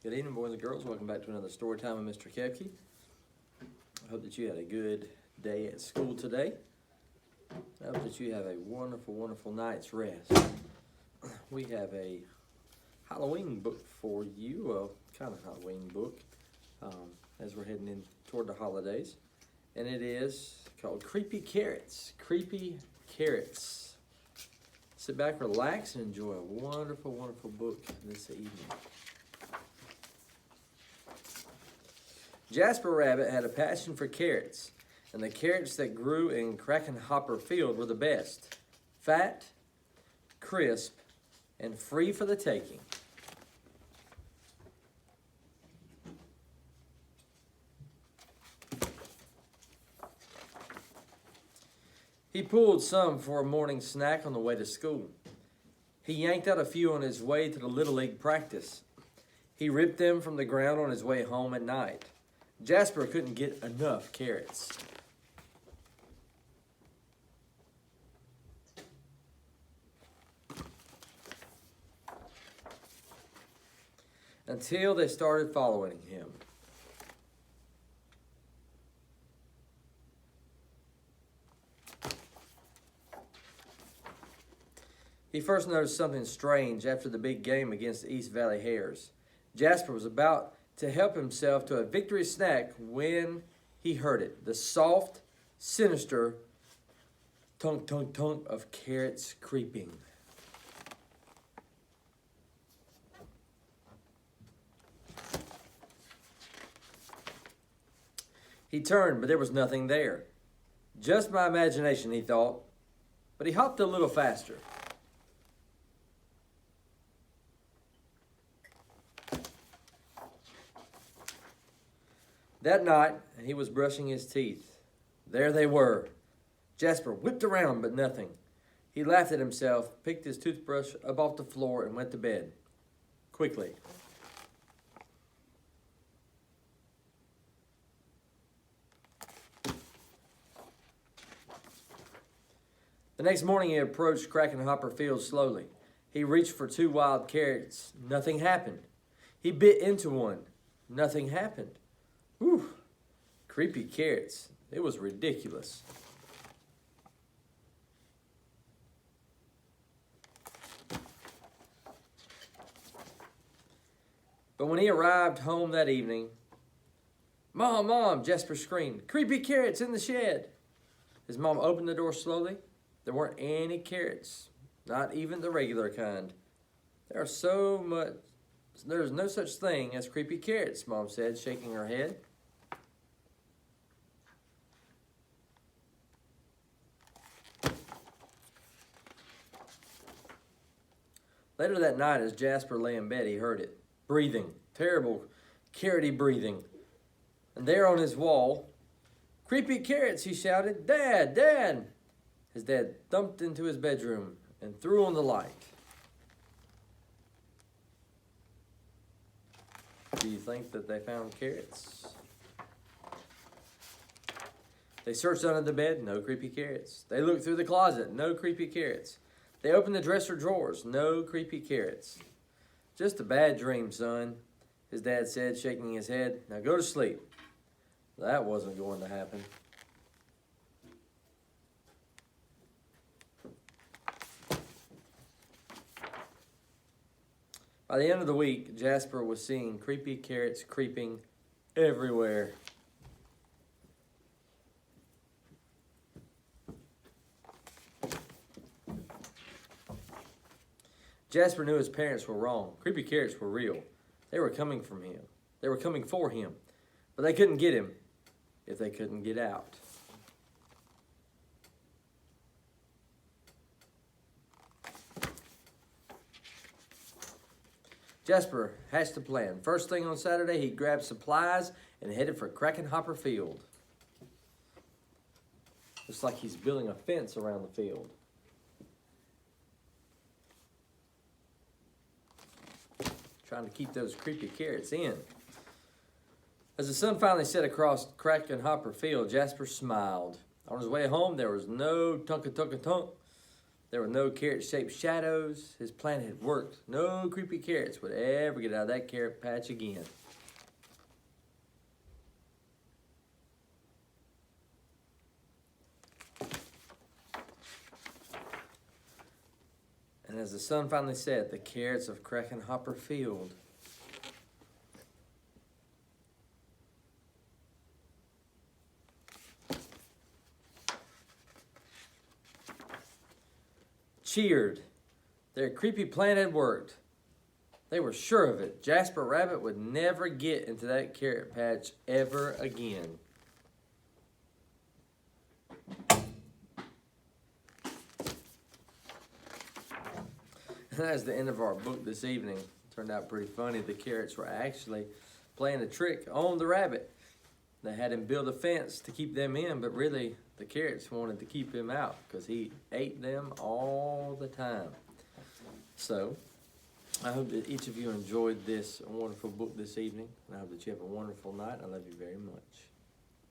Good evening, boys and girls. Welcome back to another story time with Mr. Kepke. I hope that you had a good day at school today. I hope that you have a wonderful, wonderful night's rest. We have a Halloween book for you, kind of Halloween book, as we're heading in toward the holidays. And it is called Creepy Carrots. Creepy Carrots. Sit back, relax, and enjoy a wonderful, wonderful book this evening. Jasper Rabbit had a passion for carrots, and the carrots that grew in Crackenhopper Field were the best. Fat, crisp, and free for the taking. He pulled some for a morning snack on the way to school. He yanked out a few on his way to the Little League practice. He ripped them from the ground on his way home at night. Jasper couldn't get enough carrots. Until they started following him. He first noticed something strange after the big game against the East Valley Hares. Jasper was about to help himself to a victory snack when he heard it. The soft, sinister tunk, tunk, tunk of carrots creeping. He turned, but there was nothing there. Just my imagination, he thought, but he hopped a little faster. That night, he was brushing his teeth. There they were. Jasper whipped around, but nothing. He laughed at himself, picked his toothbrush up off the floor, and went to bed. Quickly. The next morning, he approached Crackenhopper Field slowly. He reached for 2 wild carrots. Nothing happened. He bit into one. Nothing happened. Whew, creepy carrots. It was ridiculous. But when he arrived home that evening, "Mom, Mom," Jasper screamed, "creepy carrots in the shed." His mom opened the door slowly. There weren't any carrots, not even the regular kind. There's no such thing as creepy carrots, Mom said, shaking her head. Later that night, as Jasper lay in bed, he heard it. Breathing. Terrible, carroty breathing. And there on his wall, "Creepy carrots," he shouted. "Dad, Dad!" His dad thumped into his bedroom and threw on the light. Do you think that they found carrots? They searched under the bed, no creepy carrots. They looked through the closet, no creepy carrots. They opened the dresser drawers, no creepy carrots. "Just a bad dream, son," his dad said, shaking his head. "Now go to sleep." That wasn't going to happen. By the end of the week, Jasper was seeing creepy carrots creeping everywhere. Jasper knew his parents were wrong. Creepy carrots were real. They were coming from him. They were coming for him. But they couldn't get him if they couldn't get out. Jasper hatched a plan. First thing on Saturday, he grabbed supplies and headed for Crackenhopper Field. Looks like he's building a fence around the field. Trying to keep those creepy carrots in. As the sun finally set across Crackenhopper Field, Jasper smiled. On his way home, there was no tunk-a-tunk-a-tunk. There were no carrot-shaped shadows. His plan had worked. No creepy carrots would ever get out of that carrot patch again. And as the sun finally set, the carrots of Krakenhopper Field cheered. Their creepy plan had worked. They were sure of it. Jasper Rabbit would never get into that carrot patch ever again. And that's the end of our book this evening. Turned out pretty funny. The carrots were actually playing a trick on the rabbit. They had him build a fence to keep them in, but really the carrots wanted to keep him out because he ate them all the time. So, I hope that each of you enjoyed this wonderful book this evening, and I hope that you have a wonderful night. I love you very much.